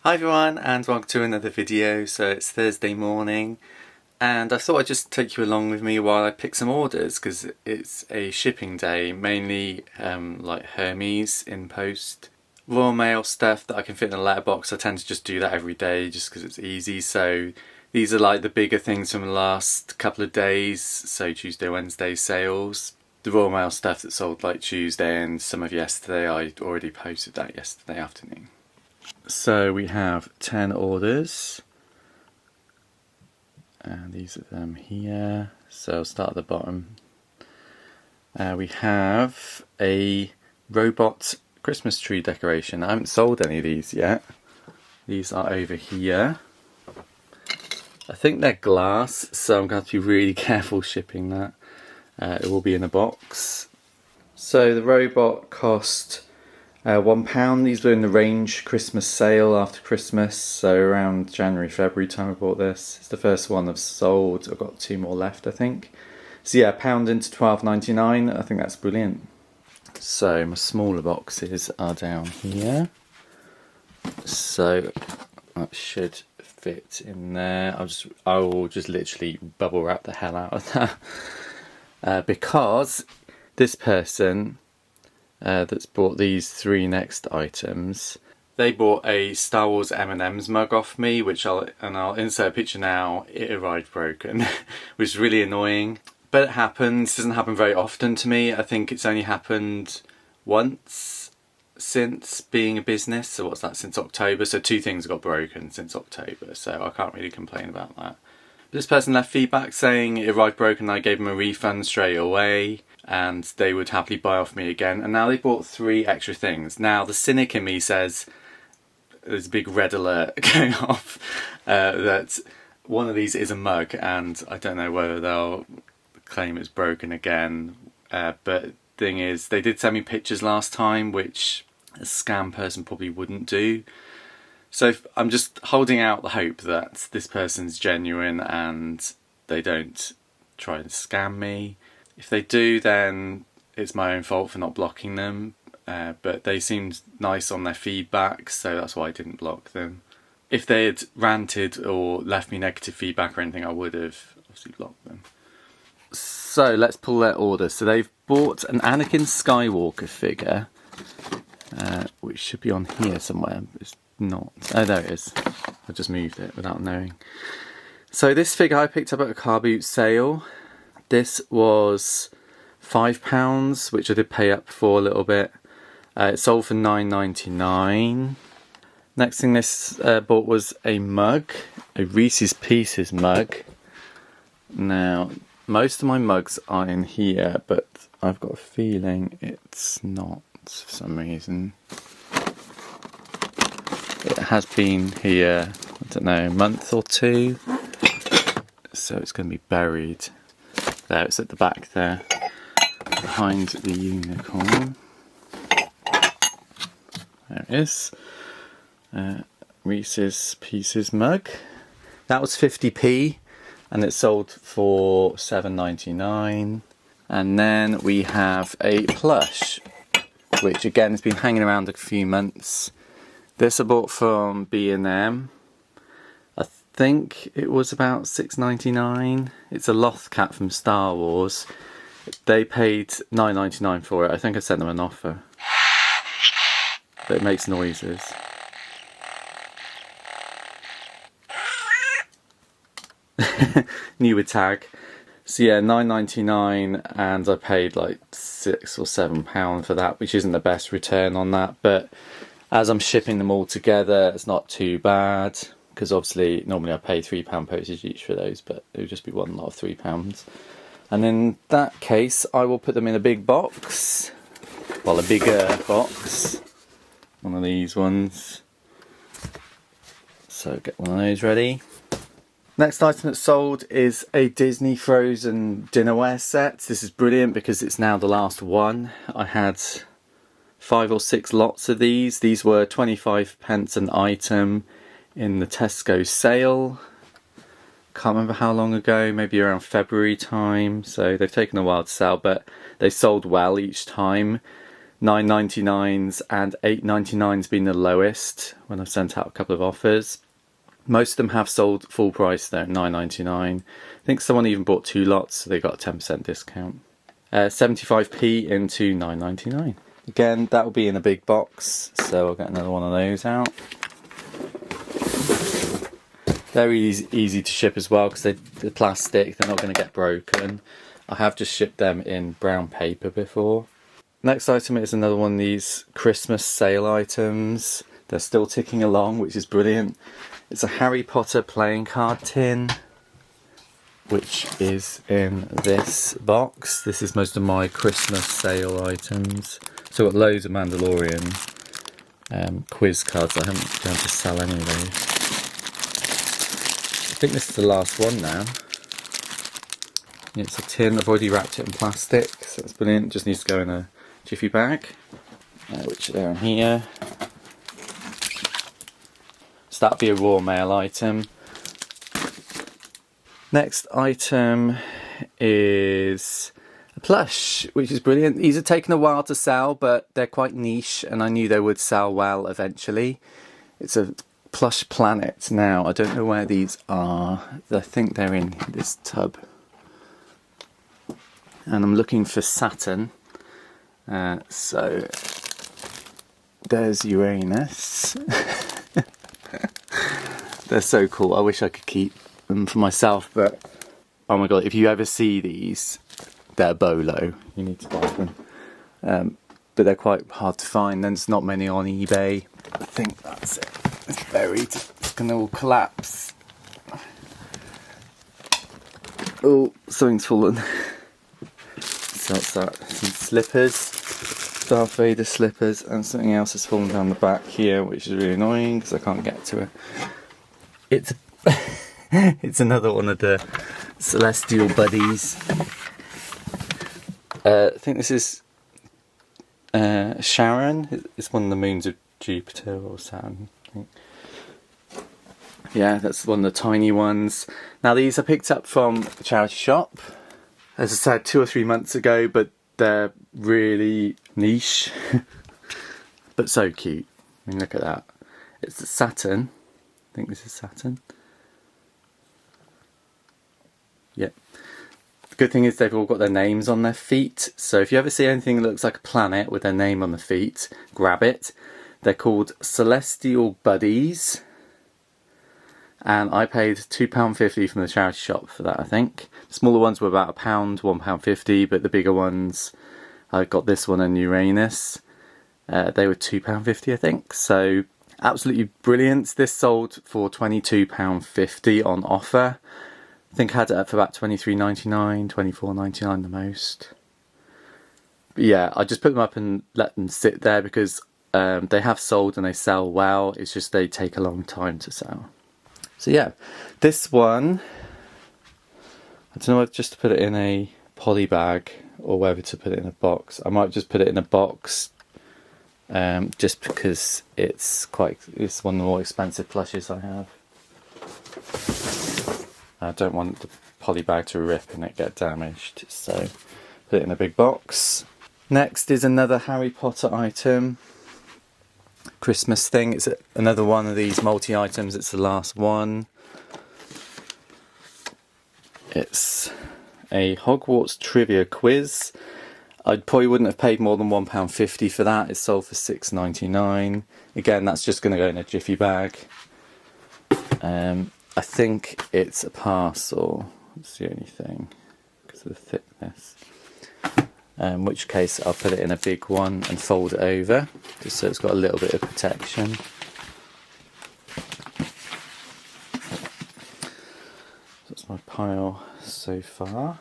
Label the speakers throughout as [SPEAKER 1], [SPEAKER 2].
[SPEAKER 1] Hi everyone and welcome to another video. So it's Thursday morning and I thought I'd just take you along with me while I pick some orders because it's a shipping day, mainly like Hermes InPost. Royal Mail stuff that I can fit in a letterbox. I tend to just do that every day just because it's easy. So these are like the bigger things from the last couple of days, so Tuesday, Wednesday sales. The Royal Mail stuff that sold like Tuesday and some of yesterday, I already posted that yesterday afternoon. So we have 10 orders and these are them here. So I'll start at the bottom. We have a robot Christmas tree decoration. I haven't sold any of these yet. These are over here. I think they're glass, so I'm going to have to be really careful shipping that. It will be in a box. So the robot cost £1. These were in the range Christmas sale after Christmas, so around January, February time I bought this. It's the first one I've sold. I've got 2 more left, I think. So yeah, £1 into £12.99. I think that's brilliant. So my smaller boxes are down here. So that should fit in there. I will just literally bubble wrap the hell out of that because this person that's bought these 3 next items, they bought a Star Wars M&M's mug off me, which I'll insert a picture now. It arrived broken, which is really annoying. But it happens. It doesn't happen very often to me. I think it's only happened once since being a business. So what's that, since October? So 2 things got broken since October. So I can't really complain about that. This person left feedback saying it arrived broken. I gave them a refund straight away and they would happily buy off me again. And now they bought 3 extra things. Now the cynic in me says, there's a big red alert going off, that one of these is a mug and I don't know whether they'll claim it's broken again. But thing is, they did send me pictures last time, which a scam person probably wouldn't do. So I'm just holding out the hope that this person's genuine and they don't try and scam me. If they do, then it's my own fault for not blocking them. But they seemed nice on their feedback, so that's why I didn't block them. If they had ranted or left me negative feedback or anything, I would have obviously blocked them. So let's pull their order. So they've bought an Anakin Skywalker figure, which should be on here somewhere. It's not. Oh, there it is. I just moved it without knowing. So this figure I picked up at a car boot sale. This was £5, which I did pay up for a little bit. It sold for £9.99. Next thing this bought was a mug, a Reese's Pieces mug. Now, most of my mugs are in here, but I've got a feeling it's not for some reason. It has been here, I don't know, a month or 2. So it's going to be buried. There, it's at the back there, behind the unicorn. There it is. Reese's Pieces mug. That was 50p and it sold for £7.99. And then we have a plush, which again has been hanging around a few months. This I bought from B&M. I think it was about £6.99. It's a Loth cat from Star Wars. They paid £9.99 for it. I think I sent them an offer. But it makes noises. New with tag. So yeah, £9.99 and I paid like £6 or £7 for that, which isn't the best return on that, but as I'm shipping them all together it's not too bad, because obviously normally I pay £3 postage each for those, but it would just be one lot of £3. And in that case I will put them in a big box, well, a bigger box, one of these ones. So get one of those ready. Next item that's sold is a Disney Frozen dinnerware set. This is brilliant because it's now the last one. I had 5 or 6 lots of these. These were 25p an item in the Tesco sale. Can't remember how long ago, maybe around February time. So they've taken a while to sell, but they sold well each time. 9.99s and 8.99's been the lowest when I've sent out a couple of offers. Most of them have sold full price though, 9.99. I think someone even bought 2 lots, so they got a 10% discount. 75p into 9.99. Again, that will be in a big box, so I'll get another one of those out. Very easy to ship as well because they're plastic, they're not going to get broken. I have just shipped them in brown paper before. Next item is another one of these Christmas sale items. They're still ticking along, which is brilliant. It's a Harry Potter playing card tin, which is in this box. This is most of my Christmas sale items. So I've got loads of Mandalorian quiz cards. I haven't been able to sell any of those. I think this is the last one now. It's a tin. I've already wrapped it in plastic, so it's brilliant. Just needs to go in a jiffy bag, which are in here. So that'll be a Royal Mail item. Next item is a plush, which is brilliant. These have taken a while to sell, but they're quite niche, and I knew they would sell well eventually. It's a plush planet now. I don't know where these are. I think they're in this tub. And I'm looking for Saturn. So there's Uranus. They're so cool. I wish I could keep them for myself, but oh my god, if you ever see these, they're bolo. You need to buy them. But they're quite hard to find. There's not many on eBay. I think that's it. It's buried. It's gonna all collapse. Oh, something's fallen. So that's that. Some slippers. Darth Vader slippers, and something else has fallen down the back here, which is really annoying because I can't get to it. It's it's another one of the celestial buddies. I think this is Sharon. It's one of the moons of Jupiter or Saturn, I think. Yeah, that's one of the tiny ones. Now these I picked up from a charity shop, as I said, 2 or 3 months ago, but they're really niche, but so cute. I mean, look at that. It's the Saturn. I think this is Saturn. Yep. The good thing is they've all got their names on their feet. So if you ever see anything that looks like a planet with their name on the feet, grab it. They're called Celestial Buddies. And I paid £2.50 from the charity shop for that, I think. The smaller ones were about £1, £1.50, but the bigger ones, I got this one and Uranus. They were £2.50, I think. So absolutely brilliant. This sold for £22.50 on offer. I think I had it up for about £23.99, £24.99 the most. But yeah, I just put them up and let them sit there because they have sold and they sell well. It's just they take a long time to sell. So yeah, this one, I don't know whether just to put it in a poly bag or whether to put it in a box. I might just put it in a box just because it's one of the more expensive plushes I have. I don't want the poly bag to rip and it get damaged, so put it in a big box. Next is another Harry Potter item. Christmas thing. It's another one of these multi-items. It's the last one. It's a Hogwarts trivia quiz. I probably wouldn't have paid more than £1.50 for that. It's sold for £6.99. Again, that's just going to go in a jiffy bag. I think it's a parcel. That's the only thing because of the thickness. In which case I'll put it in a big one and fold it over just so it's got a little bit of protection. That's my pile so far.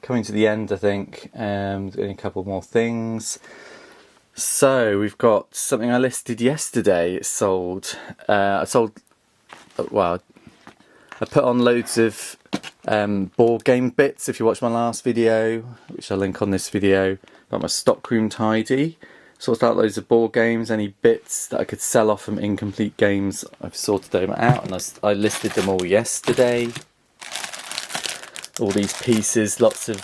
[SPEAKER 1] Coming to the end, I think. Only a couple more things. So we've got something I listed yesterday. It's sold. I put on loads of board game bits. If you watch my last video, which I'll link on this video, about my stockroom tidy, sorted out loads of board games, any bits that I could sell off from incomplete games. I've sorted them out and I listed them all yesterday. All these pieces, lots of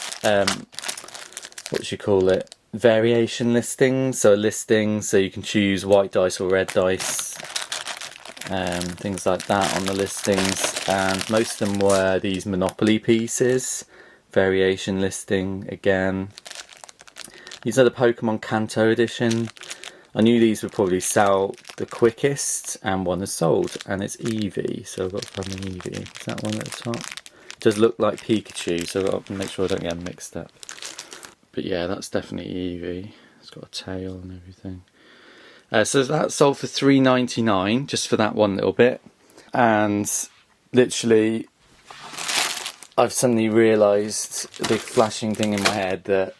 [SPEAKER 1] variation listings. So a listing, so you can choose white dice or red dice, things like that on the listings. And most of them were these Monopoly pieces. Variation listing again. These are the Pokemon Kanto edition. I knew these would probably sell the quickest, and one has sold, and it's Eevee. So I've got to find an Eevee. Is that one at the top? It does look like Pikachu, so I've got to make sure I don't get them mixed up. But yeah, that's definitely Eevee. It's got a tail and everything. So that sold for $3.99 just for that one little bit. And literally, I've suddenly realised a big flashing thing in my head that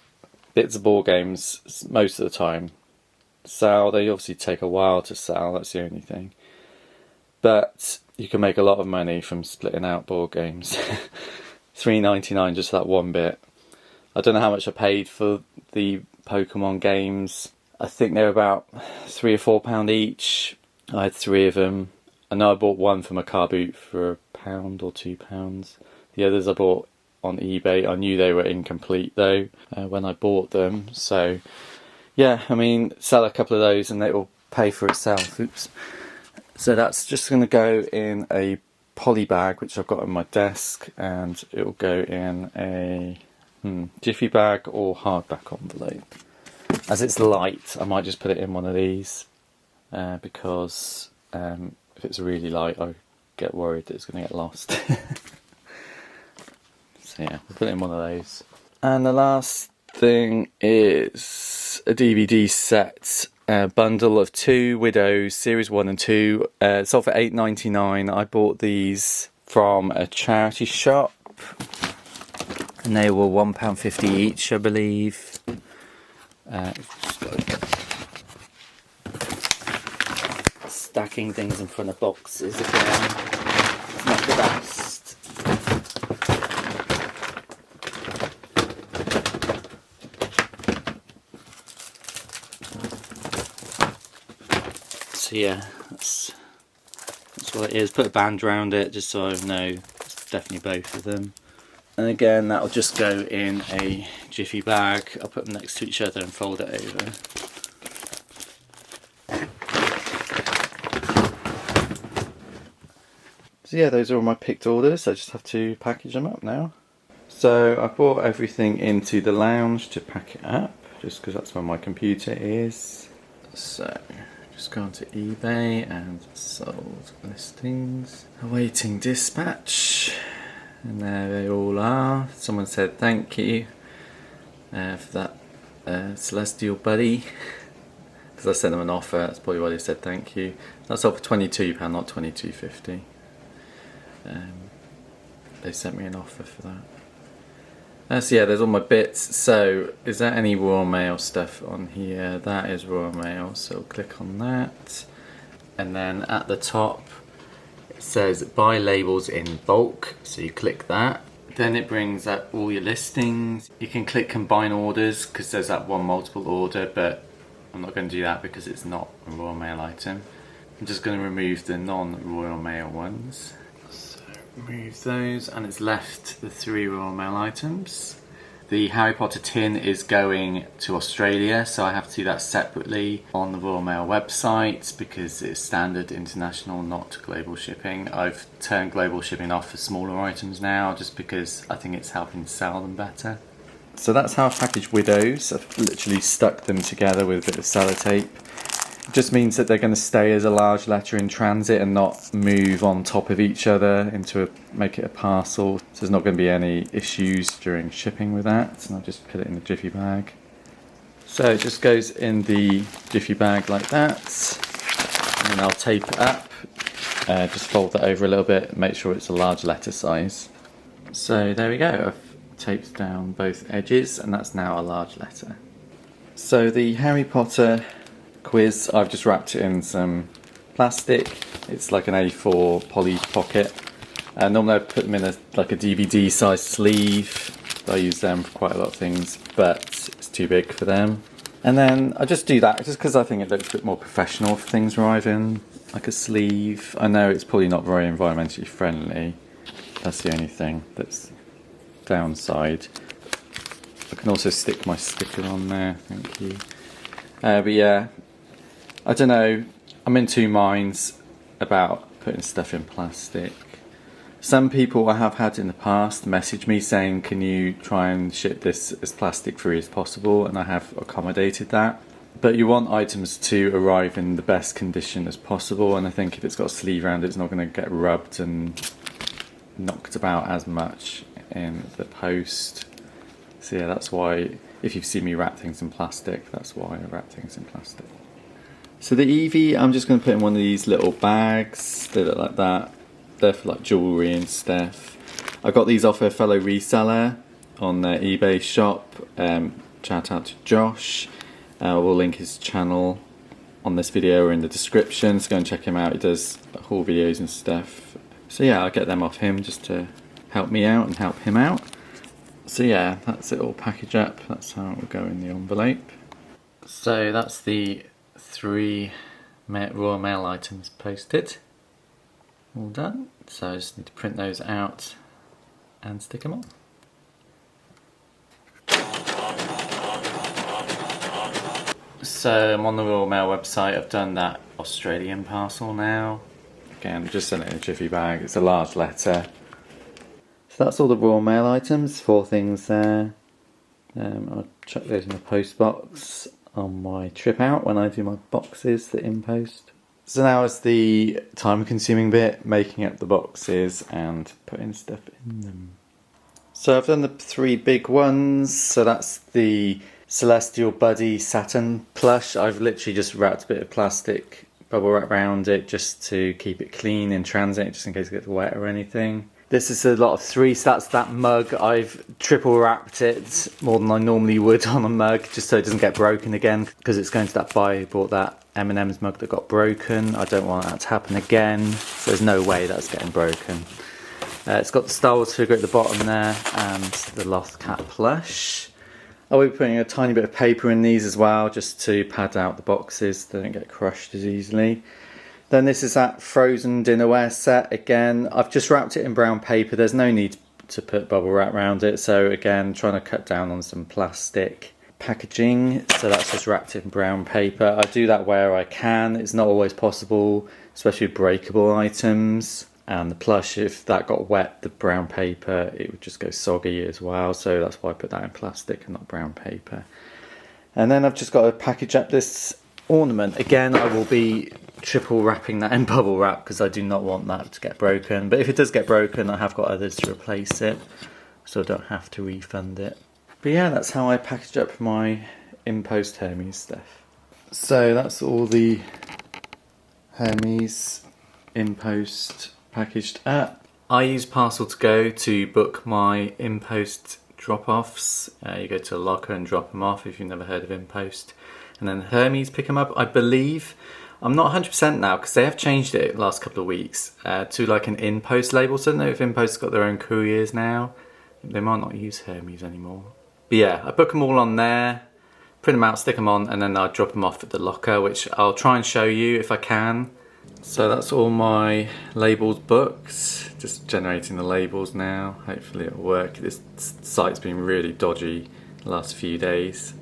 [SPEAKER 1] bits of board games, most of the time, sell. They obviously take a while to sell, that's the only thing. But you can make a lot of money from splitting out board games. $3.99 just for that one bit. I don't know how much I paid for the Pokemon games. I think they were about £3 or £4 each. I had 3 of them. I know I bought one from a car boot for £1 or £2. The others I bought on eBay. I knew they were incomplete though when I bought them. So yeah, I mean, sell a couple of those and it will pay for itself. Oops. So that's just going to go in a poly bag, which I've got on my desk, and it will go in a jiffy bag or hardback envelope. As it's light, I might just put it in one of these because if it's really light, I get worried that it's going to get lost. So yeah, we'll put it in one of those. And the last thing is a DVD set, a bundle of 2 Widows, Series 1 and 2. Sold for $8.99. I bought these from a charity shop, and they were £1.50 each, I believe. Stacking things in front of boxes again. It's not the best. So yeah, that's what it is. Put a band around it just so I know it's definitely both of them. And again, that'll just go in a jiffy bag. I'll put them next to each other and fold it over. So yeah, those are all my picked orders. I just have to package them up now. So I brought everything into the lounge to pack it up, just because that's where my computer is. So just gone to eBay and sold listings. Awaiting dispatch. And there they all are. Someone said thank you for that Celestial Buddy. Because I sent them an offer, that's probably why they said thank you. That's sold for £22, not $22.50. They sent me an offer for that. So yeah, there's all my bits. So is there any Royal Mail stuff on here? That is Royal Mail, so click on that. And then at the top it says buy labels in bulk, so you click that. Then it brings up all your listings. You can click combine orders because there's that one multiple order, but I'm not going to do that because it's not a Royal Mail item. I'm just going to remove the non-Royal Mail ones. So remove those, and it's left the 3 Royal Mail items. The Harry Potter tin is going to Australia, so I have to do that separately on the Royal Mail website because it's standard international, not global shipping. I've turned global shipping off for smaller items now just because I think it's helping sell them better. So that's how I've packaged Widows. I've literally stuck them together with a bit of sellotape. It just means that they're going to stay as a large letter in transit and not move on top of each other make it a parcel. So there's not going to be any issues during shipping with that. And I'll just put it in the jiffy bag. So it just goes in the jiffy bag like that. And then I'll tape it up. Just fold that over a little bit, make sure it's a large letter size. So there we go. I've taped down both edges and that's now a large letter. So the Harry Potter quiz, I've just wrapped it in some plastic. It's like an A4 poly pocket. Normally I put them in like a DVD size sleeve. I use them for quite a lot of things, but it's too big for them. And then I just do that just because I think it looks a bit more professional if things arrive in like a sleeve. I know it's probably not very environmentally friendly. That's the only thing that's downside. I can also stick my sticker on there, thank you. But yeah, I don't know, I'm in two minds about putting stuff in plastic. Some people I have had in the past message me saying, can you try and ship this as plastic free as possible, and I have accommodated that. But you want items to arrive in the best condition as possible, and I think if it's got a sleeve around it, it's not going to get rubbed and knocked about as much in the post. So yeah, that's why if you've seen me wrap things in plastic, that's why I wrap things in plastic. So the Evie, I'm just going to put in one of these little bags. They look like that. They're for like jewellery and stuff. I got these off a fellow reseller on their eBay shop. Shout out to Josh. We'll link his channel on this video or in the description, so go and check him out. He does haul videos and stuff. So yeah, I'll get them off him just to help me out and help him out. So yeah, that's it all packaged up. That's how it will go in the envelope. So that's the 3 Royal Mail items posted. All done. So I just need to print those out and stick them on. So I'm on the Royal Mail website. I've done that Australian parcel now. Again, just sent it in a jiffy bag. It's a large letter. So that's all the Royal Mail items, 4 things there. I'll chuck those in the post box on my trip out when I do my boxes, the InPost. So now is the time consuming bit, making up the boxes and putting stuff in them. So I've done the 3 big ones. So that's the Celestial Buddy Saturn plush. I've literally just wrapped a bit of plastic bubble wrap around it just to keep it clean in transit, just in case it gets wet or anything. This is a lot of 3, so that's that mug. I've triple wrapped it more than I normally would on a mug, just so it doesn't get broken again, because it's going to that buyer who bought that M&M's mug that got broken. I don't want that to happen again, so there's no way that's getting broken. It's got the Star Wars figure at the bottom there, and the Loth Cat plush. I'll be putting a tiny bit of paper in these as well, just to pad out the boxes, they don't get crushed as easily. Then this is that frozen dinnerware set again. I've just wrapped it in brown paper. There's no need to put bubble wrap around it. So again, trying to cut down on some plastic packaging. So that's just wrapped in brown paper. I do that where I can. It's not always possible, especially with breakable items. And the plush, if that got wet, the brown paper, it would just go soggy as well. So that's why I put that in plastic and not brown paper. And then I've just got to package up this ornament. Again, I will be triple wrapping that in bubble wrap because I do not want that to get broken. But if it does get broken, I have got others to replace it, so I don't have to refund it. But yeah, that's how I packaged up my InPost Hermes stuff. So that's all the Hermes InPost packaged up. I use Parcel to Go to book my InPost drop-offs. You go to a locker and drop them off if you've never heard of InPost. And then Hermes pick them up, I believe. I'm not 100% now because they have changed it the last couple of weeks to like an InPost label. So I don't know if InPost's got their own couriers now. They might not use Hermes anymore. But yeah, I book them all on there, print them out, stick them on, and then I drop them off at the locker, which I'll try and show you if I can. So that's all my labels booked. Just generating the labels now. Hopefully it'll work. This site's been really dodgy the last few days.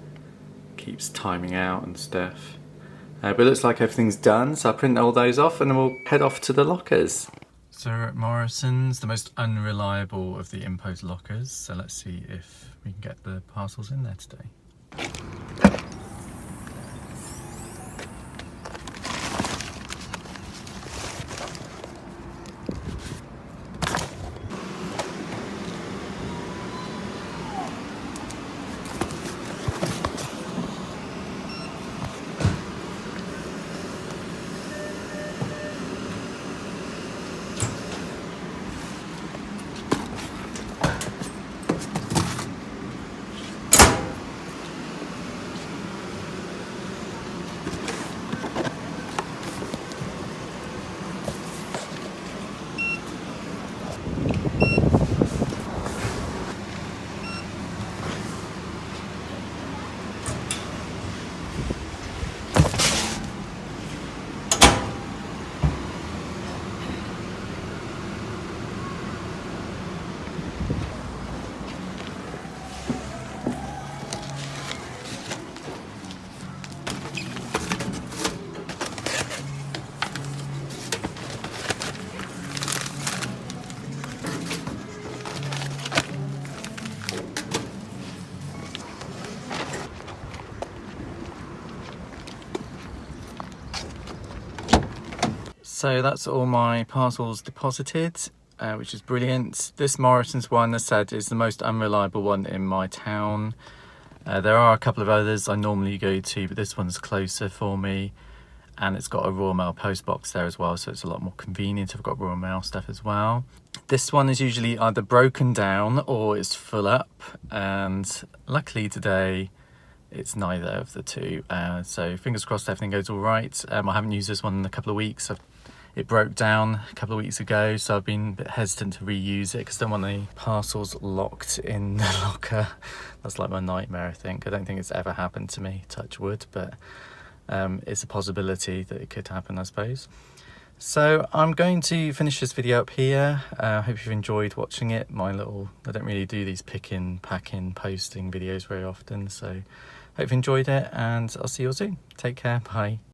[SPEAKER 1] Keeps timing out and stuff. But it looks like everything's done, so I'll print all those off and then we'll head off to the lockers. So we're at Morrison's, the most unreliable of the InPost lockers. So let's see if we can get the parcels in there today. So that's all my parcels deposited, which is brilliant. This Morrison's one, as said, is the most unreliable one in my town. There are a couple of others I normally go to, but this one's closer for me, and it's got a Royal Mail post box there as well, so it's a lot more convenient. I've got Royal Mail stuff as well. This one is usually either broken down or it's full up, and luckily today it's neither of the two. So fingers crossed everything goes all right. I haven't used this one in a couple of weeks. It broke down a couple of weeks ago, so I've been a bit hesitant to reuse it because I don't want the parcels locked in the locker. That's like my nightmare, I think. I don't think it's ever happened to me, touch wood, but it's a possibility that it could happen, I suppose. So I'm going to finish this video up here. I hope you've enjoyed watching it. I don't really do these picking, packing, posting videos very often, so hope you've enjoyed it, and I'll see you all soon. Take care, bye.